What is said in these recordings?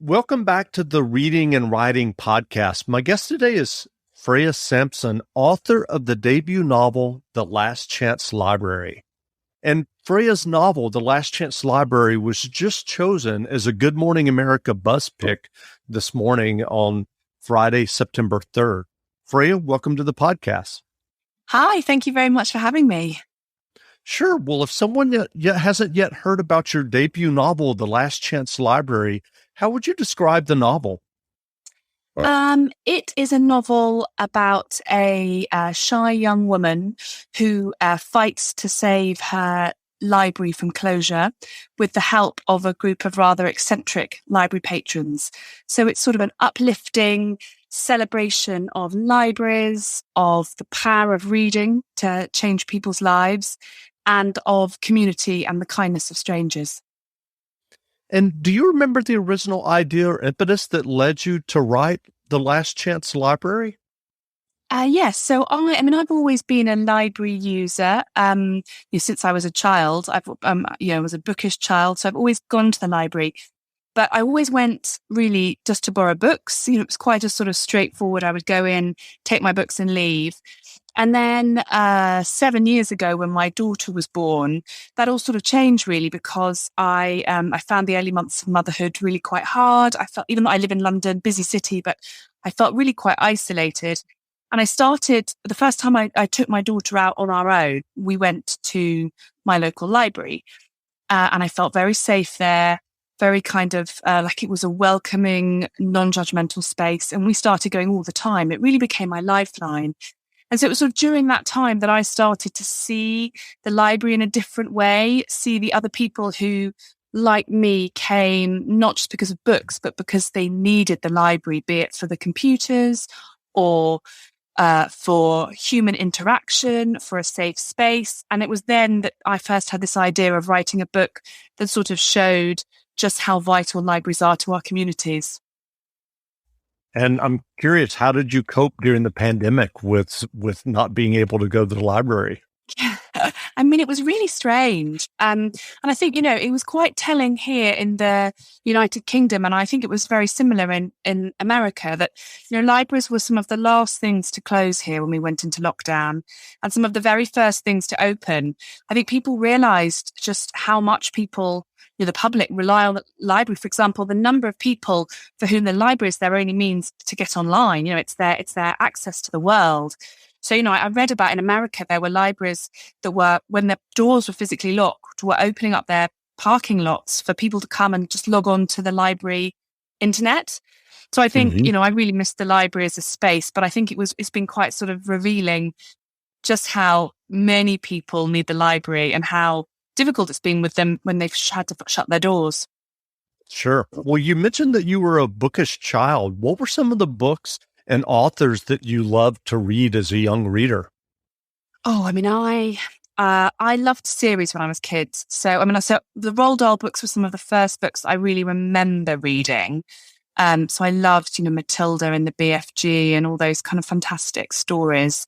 Welcome back to the Reading and Writing Podcast. My guest today is Freya Sampson, author of the debut novel, The Last Chance Library. And Freya's novel, The Last Chance Library, was just chosen as a Good Morning America buzz pick this morning on Friday, September 3rd. Freya, welcome to the podcast. Hi, thank you very much for having me. Sure. Well, if someone hasn't yet heard about your debut novel, The Last Chance Library, how would you describe the novel? It is a novel about a shy young woman who fights to save her library from closure with the help of a group of rather eccentric library patrons. So it's sort of an uplifting celebration of libraries, of the power of reading to change people's lives, and of community and the kindness of strangers. And do you remember the original idea or impetus that led you to write The Last Chance Library? Yes. So I've always been a library user. Since I was a child, I was a bookish child, so I've always gone to the library. But I always went really just to borrow books. It was quite a sort of straightforward. I would go in, take my books and leave. And then 7 years ago, when my daughter was born, that all sort of changed really, because I found the early months of motherhood really quite hard. I felt, even though I live in London, busy city, but I felt really quite isolated. And I started, the first time I took my daughter out on our own, we went to my local library, and I felt very safe there, very kind of like it was a welcoming, non-judgmental space. And we started going all the time. It really became my lifeline. And so it was sort of during that time that I started to see the library in a different way, see the other people who, like me, came not just because of books, but because they needed the library, be it for the computers or for human interaction, for a safe space. And it was then that I first had this idea of writing a book that sort of showed just how vital libraries are to our communities. And I'm curious, how did you cope during the pandemic with not being able to go to the library? I mean, it was really strange. And I think, it was quite telling here in the United Kingdom. And I think it was very similar in America that, libraries were some of the last things to close here when we went into lockdown, and some of the very first things to open. I think people realized just how much people, the public, rely on the library. For example, the number of people for whom the library is their only means to get online. It's their access to the world. So, I read about in America, there were libraries that were, when their doors were physically locked, were opening up their parking lots for people to come and just log on to the library internet. So I think, I really missed the library as a space, but I think it's been quite sort of revealing just how many people need the library and how difficult it's been with them when they've had to shut their doors. Sure. Well, you mentioned that you were a bookish child. What were some of the books and authors that you loved to read as a young reader? Oh, I mean, I loved series when I was a kid. So the Roald Dahl books were some of the first books I really remember reading. So I loved, Matilda and the BFG and all those kind of fantastic stories.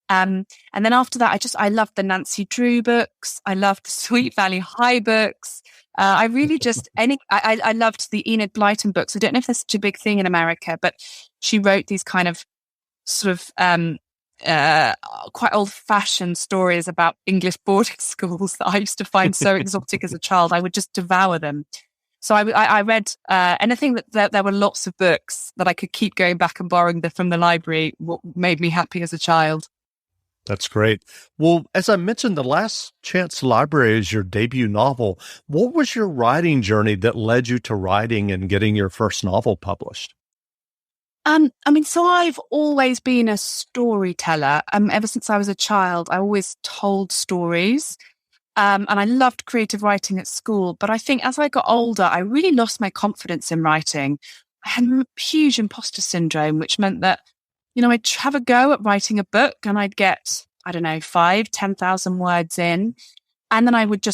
And then after that, I loved the Nancy Drew books. I loved the Sweet Valley High books. I really I loved the Enid Blyton books. I don't know if there's such a big thing in America, but she wrote these kind of sort of quite old-fashioned stories about English boarding schools that I used to find so exotic as a child. I would just devour them. So I read anything that there were lots of books that I could keep going back and borrowing from the library. What made me happy as a child. That's great. Well, as I mentioned, The Last Chance Library is your debut novel. What was your writing journey that led you to writing and getting your first novel published? So I've always been a storyteller. Ever since I was a child, I always told stories. And I loved creative writing at school. But I think as I got older, I really lost my confidence in writing. I had huge imposter syndrome, which meant that, I'd have a go at writing a book and I'd get, 10,000 words in. And then I would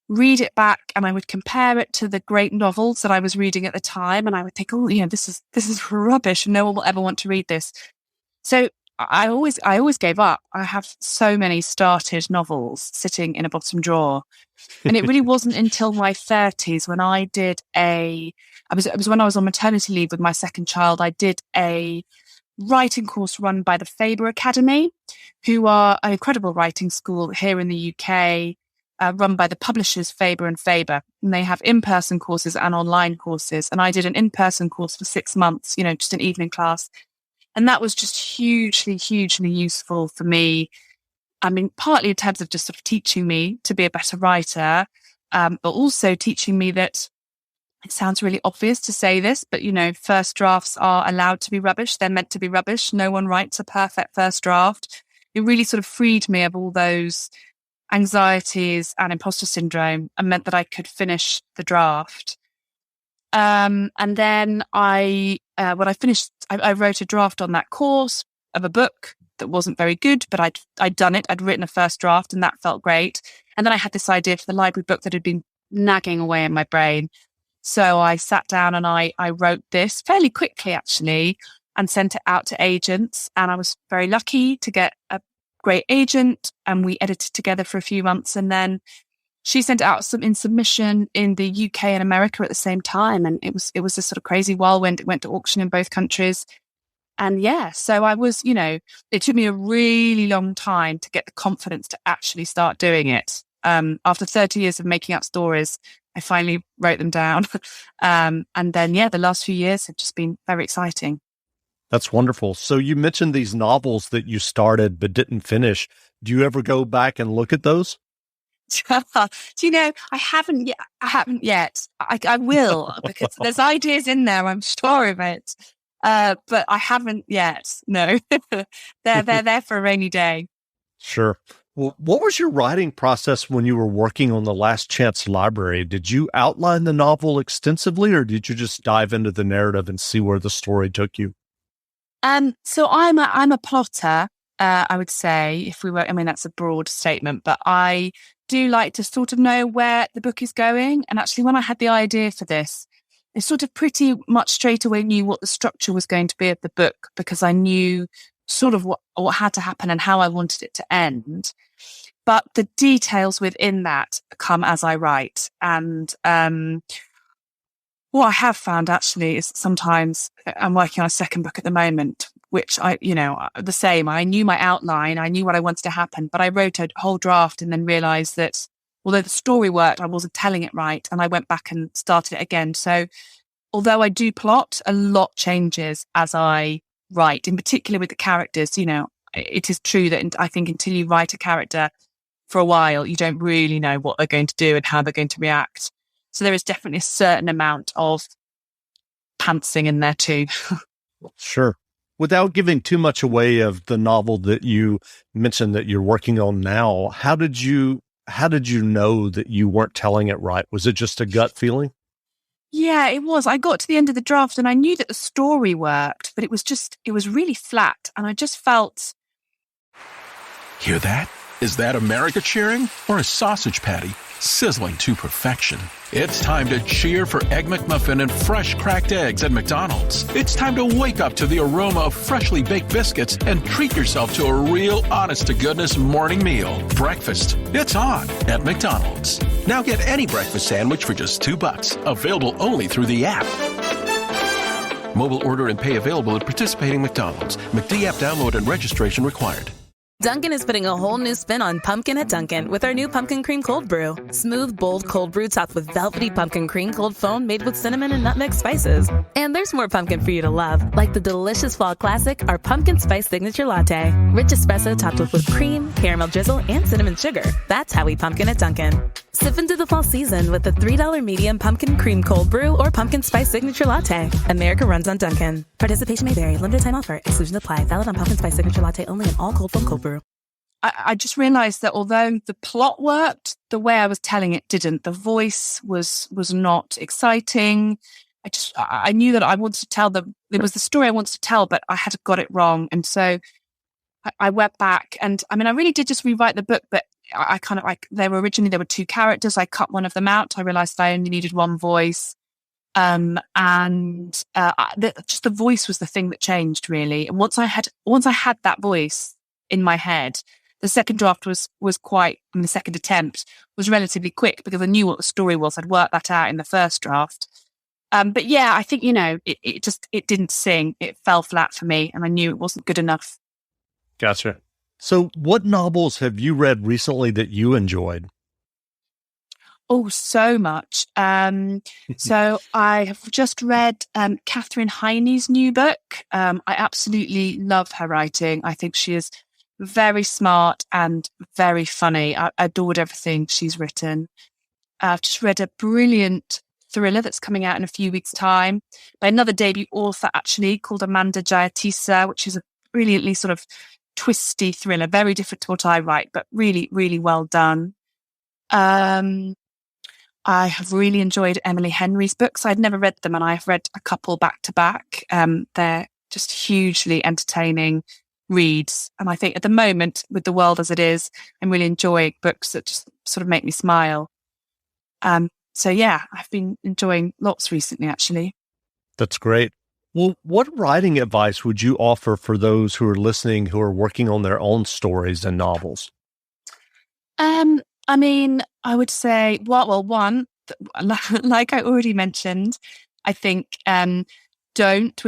read it back and I would compare it to the great novels that I was reading at the time. And I would think, this is rubbish. No one will ever want to read this. So I always gave up. I have so many started novels sitting in a bottom drawer. And it really wasn't until my 30s when it was when I was on maternity leave with my second child. I did a writing course run by the Faber Academy, who are an incredible writing school here in the UK, run by the publishers Faber and Faber. And they have in-person courses and online courses. And I did an in-person course for 6 months, just an evening class. And that was just hugely, hugely useful for me. I mean, partly in terms of just sort of teaching me to be a better writer, but also teaching me that it sounds really obvious to say this, but, first drafts are allowed to be rubbish. They're meant to be rubbish. No one writes a perfect first draft. It really sort of freed me of all those anxieties and imposter syndrome and meant that I could finish the draft. And then when I finished, I wrote a draft on that course of a book that wasn't very good, but I'd done it. I'd written a first draft and that felt great. And then I had this idea for the library book that had been nagging away in my brain. So I sat down and I wrote this fairly quickly, actually, and sent it out to agents. And I was very lucky to get a great agent, and we edited together for a few months. And then she sent it out in submission in the UK and America at the same time. And it was a sort of crazy whirlwind. It went to auction in both countries. And so I was, it took me a really long time to get the confidence to actually start doing it. After 30 years of making up stories, I finally wrote them down. And then, the last few years have just been very exciting. That's wonderful. So you mentioned these novels that you started but didn't finish. Do you ever go back and look at those? Do you know, I haven't yet. I will, because there's ideas in there, I'm sure of it. But I haven't yet. No, they're there for a rainy day. Sure. Well, what was your writing process when you were working on The Last Chance Library? Did you outline the novel extensively, or did you just dive into the narrative and see where the story took you? So I'm a plotter, I would say, that's a broad statement, but I do like to sort of know where the book is going. And actually, when I had the idea for this, I sort of pretty much straight away knew what the structure was going to be of the book, because I knew sort of what had to happen and how I wanted it to end. But the details within that come as I write. And what I have found actually is sometimes I'm working on a second book at the moment, which the same. I knew my outline, I knew what I wanted to happen, but I wrote a whole draft and then realized that although the story worked, I wasn't telling it right. And I went back and started it again. So although I do plot, a lot changes as I write, in particular with the characters. It is true that I think until you write a character for a while, you don't really know what they're going to do and how they're going to react. So there is definitely a certain amount of pantsing in there too. Sure. Without giving too much away of the novel that you mentioned that you're working on now, how did you know that you weren't telling it right? Was it just a gut feeling? Yeah, it was. I got to the end of the draft and I knew that the story worked, but it was really flat. And I just felt... Hear that? Is that America cheering or a sausage patty sizzling to perfection? It's time to cheer for Egg McMuffin and fresh cracked eggs at McDonald's. It's time to wake up to the aroma of freshly baked biscuits and treat yourself to a real honest-to-goodness morning meal. Breakfast, it's on at McDonald's. Now get any breakfast sandwich for just $2. Available only through the app. Mobile order and pay available at participating McDonald's. McD app download and registration required. Dunkin' is putting a whole new spin on pumpkin at Dunkin' with our new Pumpkin Cream Cold Brew. Smooth, bold cold brew topped with velvety pumpkin cream cold foam made with cinnamon and nutmeg spices. And there's more pumpkin for you to love, like the delicious fall classic, our Pumpkin Spice Signature Latte. Rich espresso topped with whipped cream, caramel drizzle, and cinnamon sugar. That's how we pumpkin at Dunkin'. Sip into the fall season with the $3 medium Pumpkin Cream Cold Brew or Pumpkin Spice Signature Latte. America runs on Dunkin'. Participation may vary. Limited time offer. Exclusions apply. Valid on Pumpkin Spice Signature Latte only in all cold foam cold brew. I just realized that although the plot worked, the way I was telling it didn't. The voice was not exciting. I knew that I wanted to tell it was the story I wanted to tell, but I had got it wrong. And so I went back and I really did just rewrite the book, but I there were 2 characters. I cut one of them out. I realized I only needed one voice. Just the voice was the thing that changed, really. And once I had that voice in my head, the second draft was quite, the second attempt was relatively quick because I knew what the story was. I'd worked that out in the first draft. But yeah, I think, it didn't sing. It fell flat for me, and I knew it wasn't good enough. Gotcha. So what novels have you read recently that you enjoyed? Oh, so much. So I have just read Catherine Heine's new book. I absolutely love her writing. I think she is very smart and very funny. I adored everything she's written. I've just read a brilliant thriller that's coming out in a few weeks' time by another debut author, actually, called Amanda Jayatissa, which is a brilliantly sort of twisty thriller, very different to what I write, but really, really well done. I have really enjoyed Emily Henry's books. I'd never read them, and I've read a couple back to back. They're just hugely entertaining reads. And I think at the moment, with the world as it is, I'm really enjoying books that just sort of make me smile. So yeah, I've been enjoying lots recently, actually. That's great. Well, what writing advice would you offer for those who are listening who are working on their own stories and novels? I would say, one, like I already mentioned, I think when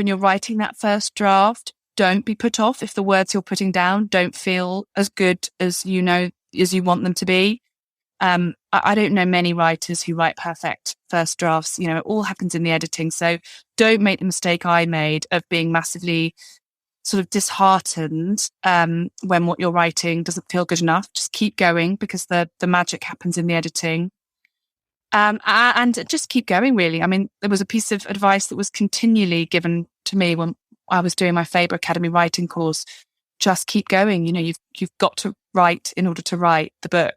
you're writing that first draft, don't be put off if the words you're putting down don't feel as good as you want them to be. I don't know many writers who write perfect first drafts. It all happens in the editing. So don't make the mistake I made of being massively sort of disheartened when what you're writing doesn't feel good enough. Just keep going, because the magic happens in the editing. And just keep going, really. I mean, there was a piece of advice that was continually given to me when I was doing my Faber Academy writing course. Just keep going. You've got to write in order to write the book.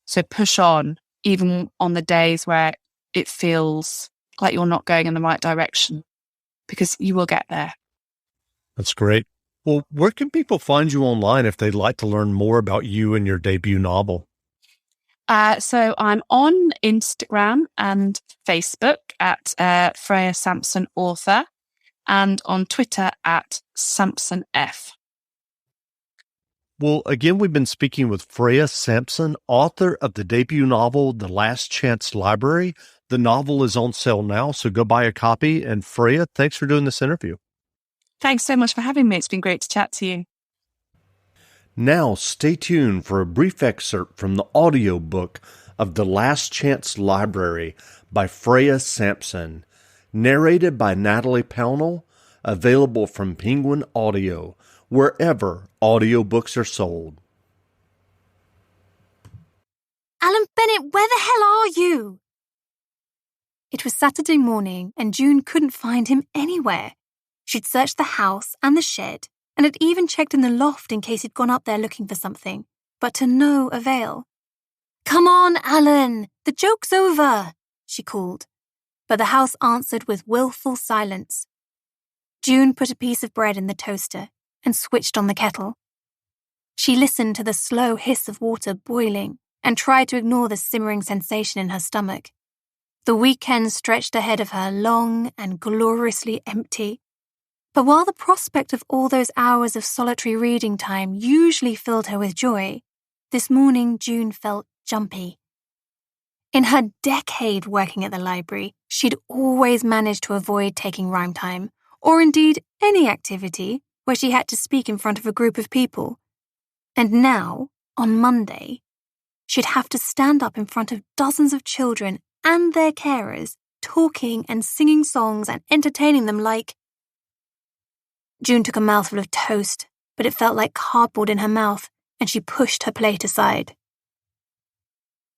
So push on, even on the days where it feels like you're not going in the right direction, because you will get there. That's great. Well, where can people find you online if they'd like to learn more about you and your debut novel? So I'm on Instagram and Facebook at Freya Sampson Author, and on Twitter at Sampson F. Well, again, we've been speaking with Freya Sampson, author of the debut novel, The Last Chance Library. The novel is on sale now, so go buy a copy. And Freya, thanks for doing this interview. Thanks so much for having me. It's been great to chat to you. Now, stay tuned for a brief excerpt from the audiobook of The Last Chance Library by Freya Sampson, narrated by Natalie Pownell, available from Penguin Audio, wherever audiobooks are sold. Alan Bennett, where the hell are you? It was Saturday morning, and June couldn't find him anywhere. She'd searched the house and the shed, and had even checked in the loft in case he'd gone up there looking for something, but to no avail. "Come on, Alan, the joke's over," she called, but the house answered with willful silence. June put a piece of bread in the toaster and switched on the kettle. She listened to the slow hiss of water boiling and tried to ignore the simmering sensation in her stomach. The weekend stretched ahead of her, long and gloriously empty. But while the prospect of all those hours of solitary reading time usually filled her with joy, this morning June felt jumpy. In her decade working at the library, she'd always managed to avoid taking rhyme time, or indeed any activity where she had to speak in front of a group of people. And now, on Monday, she'd have to stand up in front of dozens of children and their carers, talking and singing songs and entertaining them like... June took a mouthful of toast, but it felt like cardboard in her mouth, and she pushed her plate aside.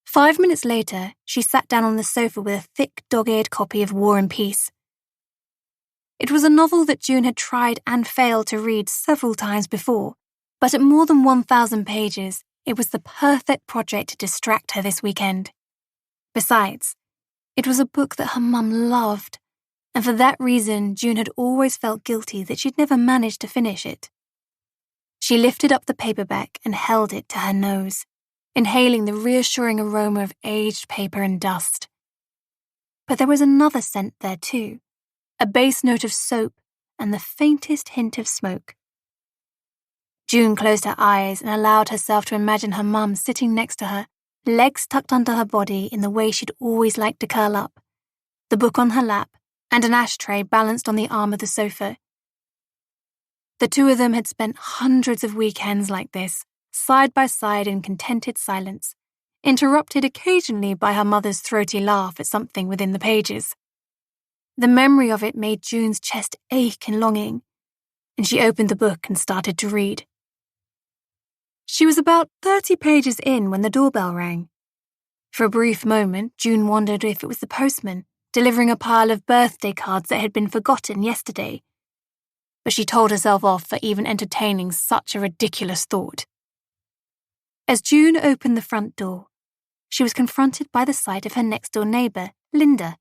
5 minutes later, she sat down on the sofa with a thick, dog-eared copy of War and Peace. It was a novel that June had tried and failed to read several times before, but at more than 1,000 pages, it was the perfect project to distract her this weekend. Besides, it was a book that her mum loved, and for that reason June had always felt guilty that she'd never managed to finish it. She lifted up the paperback and held it to her nose, inhaling the reassuring aroma of aged paper and dust. But there was another scent there too, a base note of soap and the faintest hint of smoke. June closed her eyes and allowed herself to imagine her mum sitting next to her, legs tucked under her body in the way she'd always liked to curl up, the book on her lap, and an ashtray balanced on the arm of the sofa. The two of them had spent hundreds of weekends like this, side by side in contented silence, interrupted occasionally by her mother's throaty laugh at something within the pages. The memory of it made June's chest ache in longing, and she opened the book and started to read. She was about 30 pages in when the doorbell rang. For a brief moment, June wondered if it was the postman, delivering a pile of birthday cards that had been forgotten yesterday. But she told herself off for even entertaining such a ridiculous thought. As June opened the front door, she was confronted by the sight of her next-door neighbour, Linda,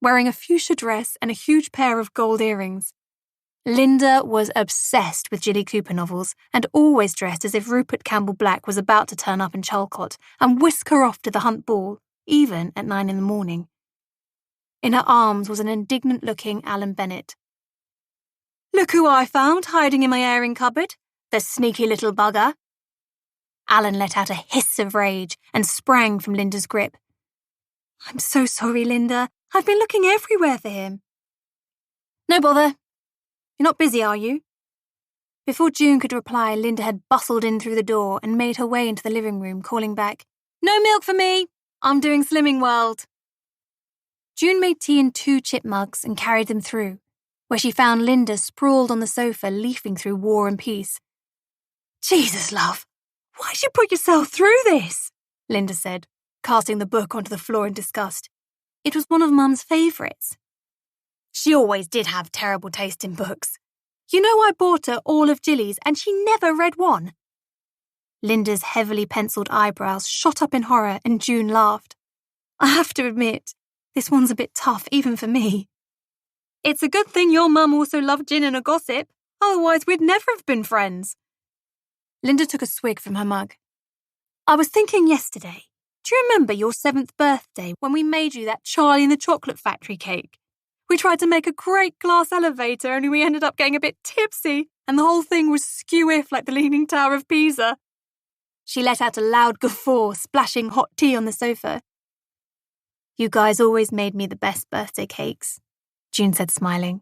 wearing a fuchsia dress and a huge pair of gold earrings. Linda was obsessed with Jilly Cooper novels and always dressed as if Rupert Campbell Black was about to turn up in Chalcot and whisk her off to the hunt ball, even at 9 a.m. In her arms was an indignant-looking Alan Bennett. "Look who I found hiding in my airing cupboard, the sneaky little bugger." Alan let out a hiss of rage and sprang from Linda's grip. "I'm so sorry, Linda. I've been looking everywhere for him." "No bother. You're not busy, are you?" Before June could reply, Linda had bustled in through the door and made her way into the living room, calling back, "No milk for me. I'm doing Slimming World." June made tea in 2 chip mugs and carried them through, where she found Linda sprawled on the sofa leafing through War and Peace. "Jesus, love, why'd you put yourself through this?" Linda said, casting the book onto the floor in disgust. It was one of Mum's favourites. She always did have terrible taste in books. You know, I bought her all of Jilly's and she never read one. Linda's heavily penciled eyebrows shot up in horror and June laughed. "I have to admit, this one's a bit tough even for me." "It's a good thing your mum also loved gin and a gossip, otherwise we'd never have been friends." Linda took a swig from her mug. "I was thinking yesterday, do you remember your 7th birthday when we made you that Charlie and the Chocolate Factory cake? We tried to make a great glass elevator, only we ended up getting a bit tipsy, and the whole thing was skew-if like the Leaning Tower of Pisa." She let out a loud guffaw, splashing hot tea on the sofa. "You guys always made me the best birthday cakes," June said, smiling.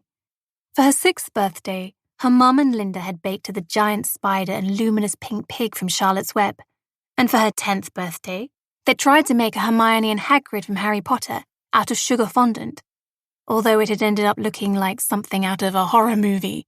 For her 6th birthday, her mum and Linda had baked her the giant spider and luminous pink pig from Charlotte's Web. And for her 10th birthday, they tried to make a Hermione and Hagrid from Harry Potter out of sugar fondant, although it had ended up looking like something out of a horror movie.